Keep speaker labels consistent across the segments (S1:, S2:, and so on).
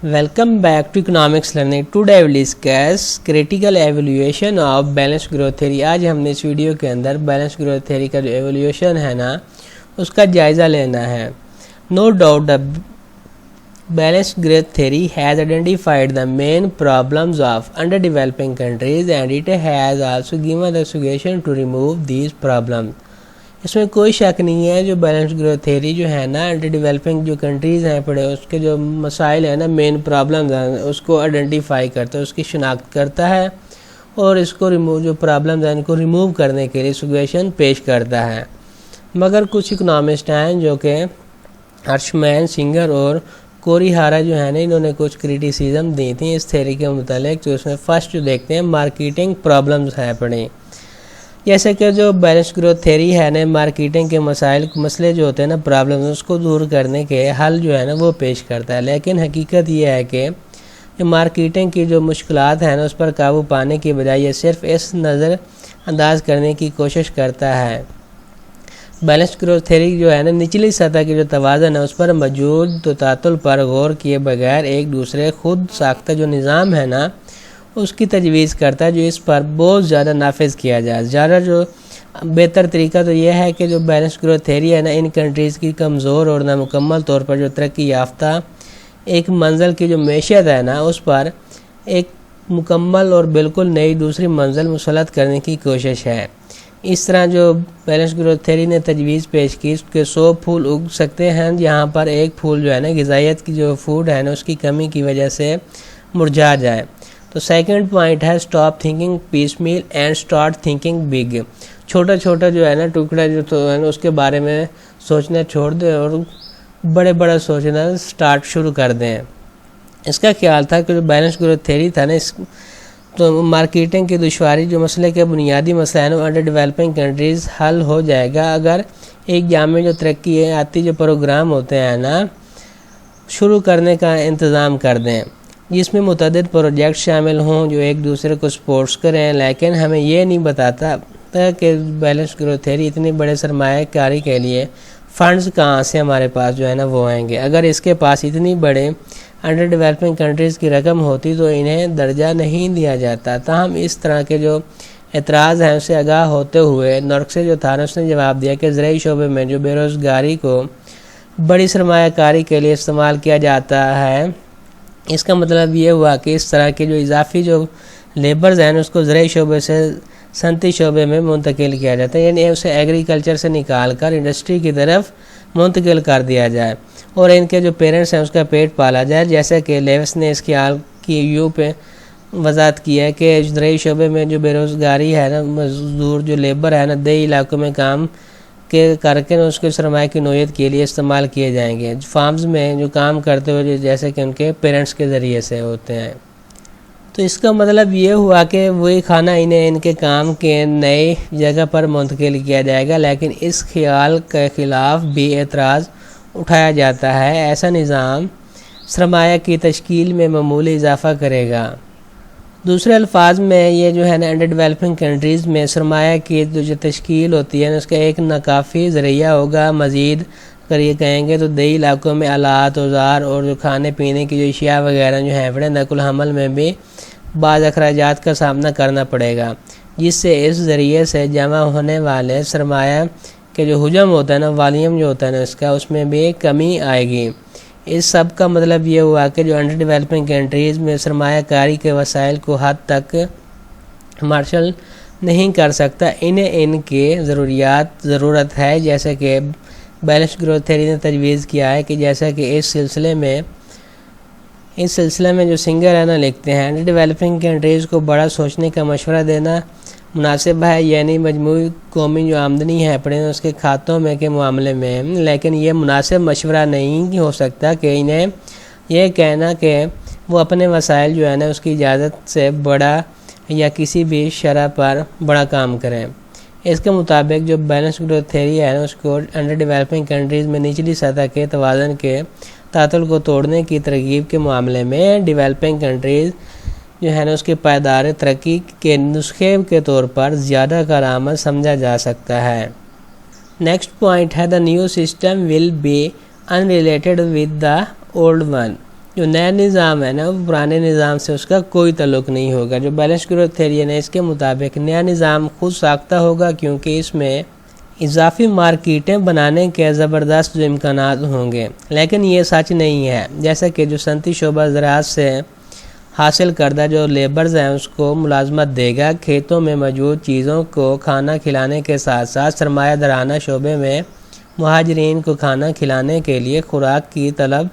S1: Welcome back to Economics Learning. Today I will discuss critical evaluation of balanced growth theory. آج ہم نے اس video کے اندر balance growth theory کا جو evolution ہے نا اس کا جائزہ لینا ہے. No doubt the balanced growth theory has identified the main problems of underdeveloping countries and it has also given the suggestion to remove these problems. اس میں کوئی شک نہیں ہے جو بیلنس گروتھ تھیوری جو ہے نا انڈر ڈیولپنگ جو کنٹریز ہیں پڑے اس کے جو مسائل ہیں نا مین پرابلمز ہیں اس کو آئیڈینٹیفائی کرتا ہے, اس کی شناخت کرتا ہے اور اس کو جو پرابلمز ہیں ان کو ریموو کرنے کے لیے سجیشن پیش کرتا ہے. مگر کچھ اکنامسٹ ہیں جو کہ ہرشمین, سنگر اور کوری ہارا جو ہے نا انہوں نے کچھ کریٹیسزم دی تھیں اس تھیوری کے متعلق. تو اس میں فرسٹ جو دیکھتے ہیں مارکیٹنگ پرابلمز ہیں پڑے. جیسے کہ جو بیلنس گروتھ تھیوری ہے نا مارکیٹنگ کے مسئلے جو ہوتے ہیں نا پرابلمز اس کو دور کرنے کے حل جو ہے نا وہ پیش کرتا ہے. لیکن حقیقت یہ ہے کہ مارکیٹنگ کی جو مشکلات ہیں نا اس پر قابو پانے کی بجائے یہ صرف اس نظر انداز کرنے کی کوشش کرتا ہے. بیلنس گروتھ تھیوری جو ہے نا نچلی سطح کی جو توازن ہے اس پر موجود تعطل پر غور کیے بغیر ایک دوسرے خود ساختہ جو نظام ہے نا اس کی تجویز کرتا ہے جو اس پر بہت زیادہ نافذ کیا جائے. زیادہ جو بہتر طریقہ تو یہ ہے کہ جو بیلنس گروتھ تھیوری ہے نا ان کنٹریز کی کمزور اور نامکمل طور پر جو ترقی یافتہ ایک منزل کی جو معیشت ہے نا اس پر ایک مکمل اور بالکل نئی دوسری منزل مسلط کرنے کی کوشش ہے. اس طرح جو بیلنس گروتھ تھیوری نے تجویز پیش کی کہ 100 پھول اگ سکتے ہیں جہاں پر ایک پھول جو ہے نا غذائیت کی جو فوڈ ہے نا اس کی کمی کی وجہ سے مرجھا جائے. تو سیکنڈ پوائنٹ ہے stop thinking piecemeal and start thinking big. چھوٹا چھوٹا جو ہے نا ٹکڑا جو تو ہے نا اس کے بارے میں سوچنا چھوڑ دیں اور بڑا سوچنا سٹارٹ شروع کر دیں. اس کا خیال تھا کہ جو بیلنس گروتھ تھیوری تھا نا اس تو مارکیٹنگ کی دشواری جو مسئلے کے بنیادی مسائل ہیں انڈر ڈیولپنگ کنٹریز حل ہو جائے گا اگر ایک جامع جو ترقی آتی جو پروگرام ہوتے ہیں نا شروع کرنے کا انتظام کر دیں جس میں متعدد پروجیکٹ شامل ہوں جو ایک دوسرے کو سپورٹس کریں. لیکن ہمیں یہ نہیں بتاتا کہ بیلنس گروتھ تھیوری اتنی بڑے سرمایہ کاری کے لیے فنڈز کہاں سے ہمارے پاس جو ہے نا وہ آئیں گے. اگر اس کے پاس اتنی بڑے انڈر ڈیولپنگ کنٹریز کی رقم ہوتی تو انہیں درجہ نہیں دیا جاتا. تاہم اس طرح کے جو اعتراض ہیں اسے آگاہ ہوتے ہوئے نرکسے جو تھا اس نے جواب دیا کہ زرعی شعبے میں جو بے روزگاری کو بڑی سرمایہ کاری کے لیے استعمال کیا جاتا ہے اس کا مطلب یہ ہوا کہ اس طرح کے جو اضافی جو لیبرز ہیں اس کو زرعی شعبے سے صنعتی شعبے میں منتقل کیا جاتا ہے, یعنی اسے ایگریکلچر سے نکال کر انڈسٹری کی طرف منتقل کر دیا جائے اور ان کے جو پیرنٹس ہیں اس کا پیٹ پالا جائے. جیسا کہ لیوس نے اس کی حال کی یو پہ وضاحت کی ہے کہ زرعی شعبے میں جو بے روزگاری ہے نا مزدور جو لیبر ہے نا دیہی علاقوں میں کام کے کر کے اس کے سرمایہ کی نوعیت کے لیے استعمال کیے جائیں گے فارمز میں جو کام کرتے ہوئے جیسے کہ ان کے پیرنٹس کے ذریعے سے ہوتے ہیں. تو اس کا مطلب یہ ہوا کہ وہی کھانا انہیں ان کے کام کے نئے جگہ پر منتقل کیا جائے گا. لیکن اس خیال کے خلاف بھی اعتراض اٹھایا جاتا ہے. ایسا نظام سرمایہ کی تشکیل میں معمولی اضافہ کرے گا. دوسرے الفاظ میں یہ جو ہے نا انڈر ڈیولپنگ کنٹریز میں سرمایہ کی جو تشکیل ہوتی ہے اس کا ایک ناکافی ذریعہ ہوگا. مزید اگر یہ کہیں گے تو دیہی علاقوں میں آلات اوزار اور جو کھانے پینے کی جو اشیاء وغیرہ جو ہیں بڑے نقل و حمل میں بھی بعض اخراجات کا سامنا کرنا پڑے گا جس سے اس ذریعے سے جمع ہونے والے سرمایہ کے جو حجم ہوتا ہے نا والیوم جو ہوتا ہے نا اس کا اس میں بھی کمی آئے گی. اس سب کا مطلب یہ ہوا کہ جو انڈر ڈیولپنگ کنٹریز میں سرمایہ کاری کے وسائل کو حد تک مارشل نہیں کر سکتا انہیں ان کے ضرورت ہے. جیسے کہ بیلنس گروتھ تھیوری نے تجویز کیا ہے کہ جیسا کہ اس سلسلے میں جو سنگر ہے نا لکھتے ہیں انڈر ڈیولپنگ کنٹریز کو بڑا سوچنے کا مشورہ دینا مناسب ہے, یعنی مجموعی قومی جو آمدنی ہے پڑے اس کے کھاتوں میں کے معاملے میں. لیکن یہ مناسب مشورہ نہیں ہو سکتا کہ انہیں یہ کہنا کہ وہ اپنے وسائل جو ہے نا اس کی اجازت سے بڑا یا کسی بھی شرح پر بڑا کام کریں. اس کے مطابق جو بیلنس گروتھ تھیوری ہے نا اس کو انڈر ڈیولپنگ کنٹریز میں نچلی سطح کے توازن کے تعطل کو توڑنے کی ترغیب کے معاملے میں ڈیولپنگ کنٹریز جو ہے نا اس کے پائیدار ترقی کے نسخے کے طور پر زیادہ کارآمد سمجھا جا سکتا ہے. نیکسٹ پوائنٹ ہے the new system will be unrelated with the old one. جو نیا نظام ہے نا وہ پرانے نظام سے اس کا کوئی تعلق نہیں ہوگا۔ جو بیلنس گروتھ تھیوری ہے نا اس کے مطابق نیا نظام خود ساختہ ہوگا، کیونکہ اس میں اضافی مارکیٹیں بنانے کے زبردست جو امکانات ہوں گے۔ لیکن یہ سچ نہیں ہے، جیسا کہ جو صنعتی شعبہ زراعت سے حاصل کردہ جو لیبرز ہیں اس کو ملازمت دے گا، کھیتوں میں موجود چیزوں کو کھانا کھلانے کے ساتھ ساتھ سرمایہ دارانہ شعبے میں مہاجرین کو کھانا کھلانے کے لیے خوراک کی طلب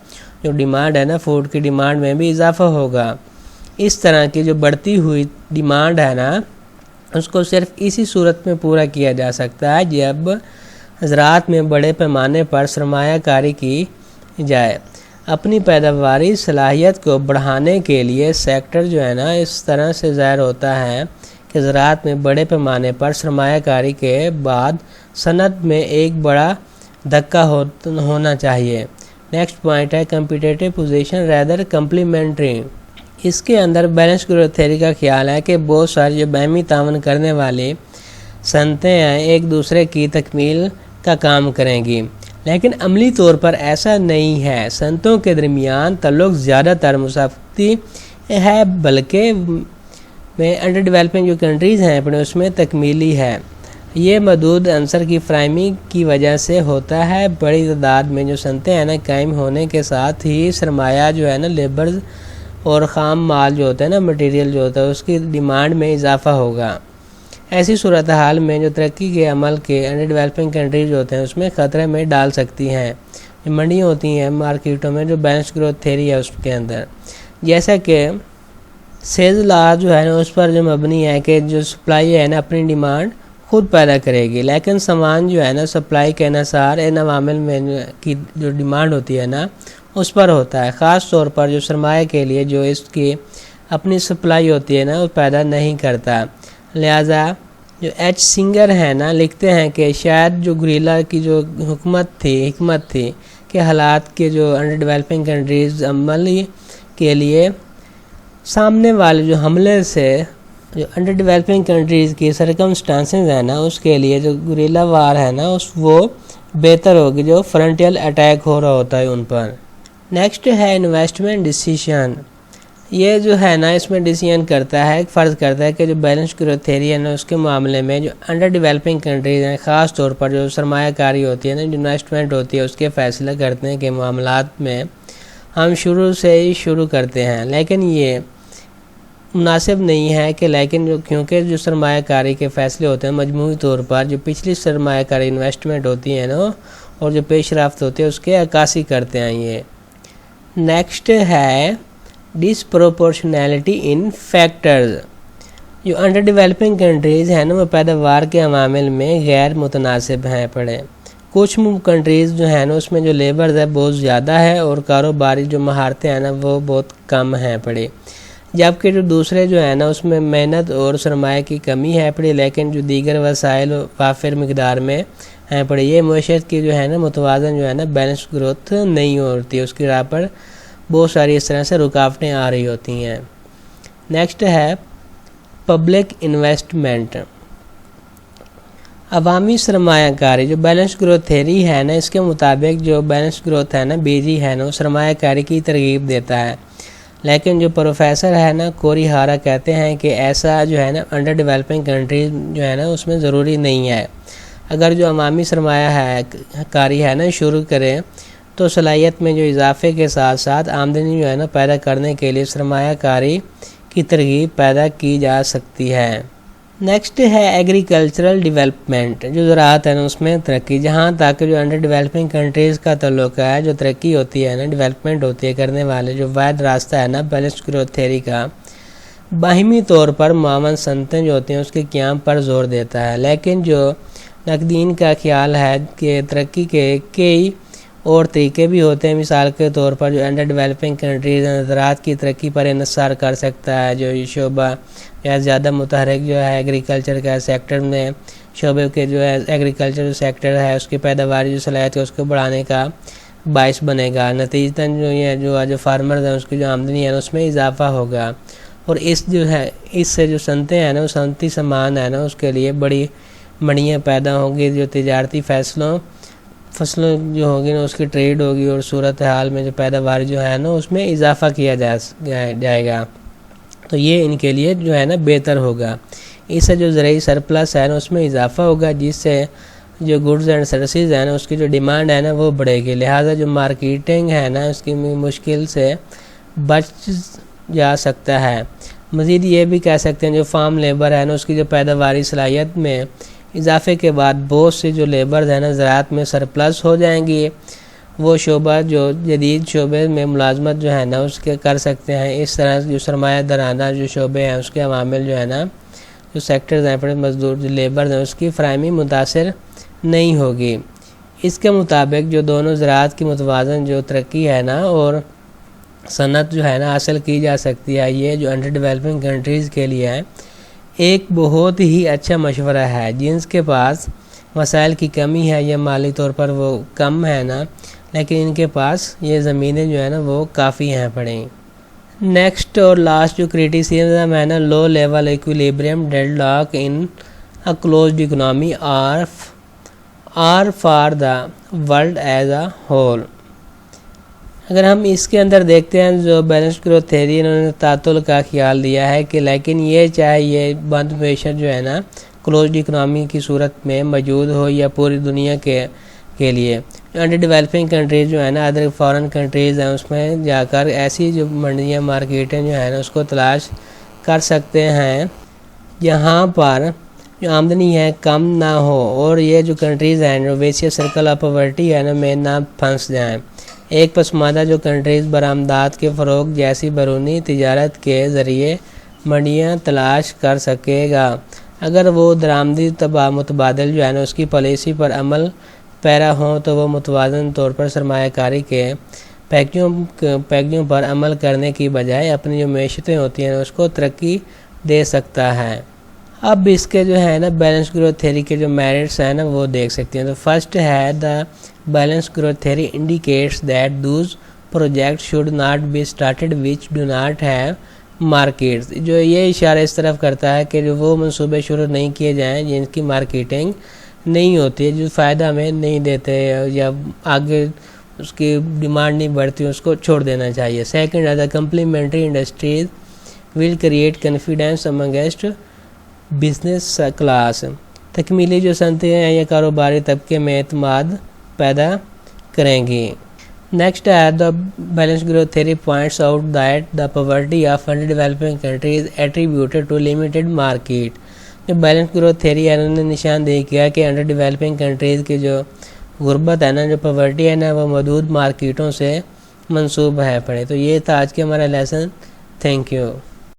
S1: جو ڈیمانڈ ہے نا فوڈ کی ڈیمانڈ میں بھی اضافہ ہوگا۔ اس طرح کی جو بڑھتی ہوئی ڈیمانڈ ہے نا اس کو صرف اسی صورت میں پورا کیا جا سکتا ہے جب زراعت میں بڑے پیمانے پر سرمایہ کاری کی جائے۔ اپنی پیداواری صلاحیت کو بڑھانے کے لیے سیکٹر جو ہے نا اس طرح سے ظاہر ہوتا ہے کہ زراعت میں بڑے پیمانے پر سرمایہ کاری کے بعد صنعت میں ایک بڑا دھکا ہونا چاہیے۔ نیکسٹ پوائنٹ ہے کمپیٹیٹو پوزیشن ریدر کمپلیمنٹری۔ اس کے اندر بیلنس گروتھ تھیوری کا خیال ہے کہ بہت ساری جو باہمی تعاون کرنے والی صنعتیں ہیں ایک دوسرے کی تکمیل کا کام کریں گی، لیکن عملی طور پر ایسا نہیں ہے۔ صنعتوں کے درمیان تعلق زیادہ تر مسافتی ہے، بلکہ میں انڈر ڈیولپنگ جو کنٹریز ہیں اپنے اس میں تکمیلی ہے۔ یہ محدود عنصر کی فراہمی کی وجہ سے ہوتا ہے۔ بڑی تعداد میں جو صنعتیں ہیں نا قائم ہونے کے ساتھ ہی سرمایہ جو ہے نا لیبرز اور خام مال جو ہوتا ہے نا مٹیریل جو ہوتا ہے اس کی ڈیمانڈ میں اضافہ ہوگا۔ ایسی صورتحال میں جو ترقی کے عمل کے انڈر ڈیولپنگ کنٹریز جو ہوتے ہیں اس میں خطرے میں ڈال سکتی ہیں۔ جو منڈیاں ہوتی ہیں مارکیٹوں میں جو بیلنس گروتھ تھیوری ہے اس کے اندر، جیسا کہ سیلز لا جو ہے نا اس پر جو مبنی ہے کہ جو سپلائی ہے نا اپنی ڈیمانڈ خود پیدا کرے گی، لیکن سامان جو ہے نا سپلائی کے انحصار ان عوامل میں کی جو ڈیمانڈ ہوتی ہے نا اس پر ہوتا ہے، خاص طور پر جو سرمایہ کے لیے جو اس کی اپنی سپلائی ہوتی ہے نا وہ پیدا نہیں کرتا۔ لہٰذا جو ایچ سنگر ہے نا لکھتے ہیں کہ شاید جو گوریلا کی جو حکمت تھی کہ حالات کے جو انڈر ڈیولپنگ کنٹریز عملی کے لیے سامنے والے جو حملے سے جو انڈر ڈیولپنگ کنٹریز کی سرکمسٹانسز ہیں نا اس کے لیے جو گوریلا وار ہے نا وہ بہتر ہوگی جو فرنٹیل اٹیک ہو رہا ہوتا ہے ان پر۔ نیکسٹ ہے انویسٹمنٹ ڈیسیشن۔ یہ جو ہے نا اس میں ڈیسیژن کرتا ہے، فرض کرتا ہے کہ جو بیلنس گروتھ تھیوری ہے نا اس کے معاملے میں جو انڈر ڈیولپنگ کنٹریز ہیں خاص طور پر جو سرمایہ کاری ہوتی ہے نا جو انویسٹمنٹ ہوتی ہے اس کے فیصلہ کرتے ہیں کہ معاملات میں ہم شروع سے ہی شروع کرتے ہیں، لیکن یہ مناسب نہیں ہے کہ کیونکہ جو سرمایہ کاری کے فیصلے ہوتے ہیں مجموعی طور پر جو پچھلی سرمایہ کاری انویسٹمنٹ ہوتی ہے نا اور جو پیش رفت ہوتی ہے اس کے عکاسی کرتے ہیں یہ۔ نیکسٹ ہے ڈسپروپورشنیلٹی ان فیکٹرز۔ جو انڈر ڈیولپنگ کنٹریز ہیں نا وہ پیداوار کے عوامل میں غیر متناسب ہیں پڑے۔ کچھ کنٹریز جو ہیں نا اس میں جو لیبرز ہے بہت زیادہ ہے اور کاروباری جو مہارتیں ہیں نا وہ بہت کم ہیں پڑی، جبکہ جو دوسرے جو ہے نا اس میں محنت اور سرمایہ کی کمی ہے پڑی لیکن جو دیگر وسائل وافر مقدار میں ہیں پڑی۔ یہ معیشت کی جو ہے نا متوازن جو ہے نا بیلنس گروتھ نہیں ہوتی، اس کی راہ پر بہت ساری اس طرح سے رکاوٹیں آ رہی ہوتی ہیں۔ نیکسٹ ہے پبلک انویسٹمنٹ۔ عوامی سرمایہ کاری جو بیلنس گروتھ تھیوری ہے نا اس کے مطابق جو بیلنس گروتھ ہے نا بیجی ہے نا سرمایہ کاری کی ترغیب دیتا ہے، لیکن جو پروفیسر ہے نا کوری ہارا کہتے ہیں کہ ایسا جو ہے نا انڈر ڈیولپنگ کنٹریز جو ہے نا اس میں ضروری نہیں ہے۔ اگر جو عوامی سرمایہ کاری ہے نا شروع کریں تو صلاحیت میں جو اضافے کے ساتھ ساتھ آمدنی جو ہے نا پیدا کرنے کے لیے سرمایہ کاری کی ترغیب پیدا کی جا سکتی ہے۔ نیکسٹ ہے ایگریکلچرل ڈیولپمنٹ۔ جو زراعت ہے نا اس میں ترقی، جہاں تک جو انڈر ڈیولپنگ کنٹریز کا تعلق ہے جو ترقی ہوتی ہے نا ڈیولپمنٹ ہوتی ہے کرنے والے جو واحد راستہ ہے نا بیلنس گروتھ تھیوری کا باہمی طور پر معاون صنعتیں جو ہوتی ہیں اس کے قیام پر زور دیتا ہے، لیکن جو نقدین کا خیال ہے کہ ترقی کے کئی اور طریقے بھی ہوتے ہیں۔ مثال کے طور پر جو انڈر ڈیولپنگ کنٹریز زراعت کی ترقی پر انحصار کر سکتا ہے، جو یہ شعبہ زیادہ متحرک جو ہے ایگریکلچر کا سیکٹر میں شعبے کے جو ہے ایگریکلچر سیکٹر ہے اس کی پیداواری جو صلاحیت ہے اس کو بڑھانے کا باعث بنے گا۔ نتیجتاً جو فارمرز ہیں اس کی جو آمدنی ہے اس میں اضافہ ہوگا، اور اس سے جو صنعتیں ہیں نا وہ صنعتی سامان ہے نا اس کے لیے بڑی منڈیاں پیدا ہوں گی جو تجارتی فیصلوں فصلوں جو ہوگی نا اس کی ٹریڈ ہوگی اور صورتحال میں جو پیداوار جو ہے نا اس میں اضافہ کیا جائے گا، تو یہ ان کے لیے جو ہے نا بہتر ہوگا۔ اس سے جو زرعی سرپلس ہے نا اس میں اضافہ ہوگا، جس سے جو گڈز اینڈ سروسز ہے نا اس کی جو ڈیمانڈ ہے نا وہ بڑھے گی، لہٰذا جو مارکیٹنگ ہے نا اس کی مشکل سے بچ جا سکتا ہے۔ مزید یہ بھی کہہ سکتے ہیں جو فارم لیبر ہے نا اس کی جو پیداواری صلاحیت میں اضافے کے بعد بہت سے جو لیبرز ہیں نا زراعت میں سرپلس ہو جائیں گی، وہ شعبہ جو جدید شعبے میں ملازمت جو ہے نا اس کے کر سکتے ہیں۔ اس طرح جو سرمایہ دارانہ جو شعبے ہیں اس کے عوامل جو ہے نا جو سیکٹرز ہیں پر مزدور جو لیبرز ہیں اس کی فراہمی متاثر نہیں ہوگی۔ اس کے مطابق جو دونوں زراعت کی متوازن جو ترقی ہے نا اور صنعت جو ہے نا حاصل کی جا سکتی ہے، یہ جو انڈر ڈیولپنگ کنٹریز کے لیے ہے ایک بہت ہی اچھا مشورہ ہے، جن کے پاس وسائل کی کمی ہے یا مالی طور پر وہ کم ہے نا، لیکن ان کے پاس یہ زمینیں جو ہے نا وہ کافی ہیں پڑیں۔ نیکسٹ اور لاسٹ جو کریٹیسزم ہے نا، low level equilibrium deadlock in a closed economy or for the world as a whole. اگر ہم اس کے اندر دیکھتے ہیں جو بیلنس گروتھ تھیوری انہوں نے تعطل کا خیال دیا ہے کہ لیکن یہ چاہے یہ بند معیشت جو ہے نا کلوزڈ اکنامی کی صورت میں موجود ہو یا پوری دنیا کے لیے انڈر ڈیولپنگ کنٹریز جو ہے نا ادر فارن کنٹریز ہیں اس میں جا کر ایسی جو منڈیاں مارکیٹیں جو ہے نا اس کو تلاش کر سکتے ہیں جہاں پر جو آمدنی ہے کم نہ ہو اور یہ جو کنٹریز ہیں جو ویسیس سرکل آف پاورٹی ہے نا میں نہ پھنس جائیں۔ ایک پسماندہ جو کنٹریز برآمدات کے فروغ جیسی بیرونی تجارت کے ذریعے منڈیاں تلاش کر سکے گا، اگر وہ درآمدی متبادل جو ہے نا اس کی پالیسی پر عمل پیرا ہوں تو وہ متوازن طور پر سرمایہ کاری کے پیکجوں پر عمل کرنے کی بجائے اپنی جو معیشتیں ہوتی ہیں اس کو ترقی دے سکتا ہے۔ اب اس کے جو ہے نا بیلنس گروتھ تھیوری کے جو میرٹس ہیں نا وہ دیکھ سکتے ہیں۔ تو فرسٹ ہے the balance growth theory indicates that those project should not be started which do not have markets, جو یہ اشارہ اس طرف کرتا ہے کہ جو وہ منصوبے شروع نہیں کیے جائیں جن کی مارکیٹنگ نہیں ہوتی ہے، جو فائدہ ہمیں نہیں دیتے یا آگے اس کی ڈیمانڈ نہیں بڑھتی، اس کو چھوڑ دینا چاہیے۔ سیکنڈ ہے the complementary industries will create confidence amongst business class, تکمیلی جو صنعتیں ہیں یا کاروباری طبقے میں اعتماد پیدا کریں گی۔ نیکسٹ ہے the balance growth theory points out that the poverty of under developing countries attributed to limited market. جو بیلنس گروتھ تھیوری ہے انہوں نے نشاندہی کیا کہ انڈر ڈیولپنگ کنٹریز کی جو غربت ہے نا جو پاورٹی ہے نا وہ محدود مارکیٹوں سے منسوب ہے پڑے۔ تو یہ تھا آج کے ہمارا لیسن۔ Thank you.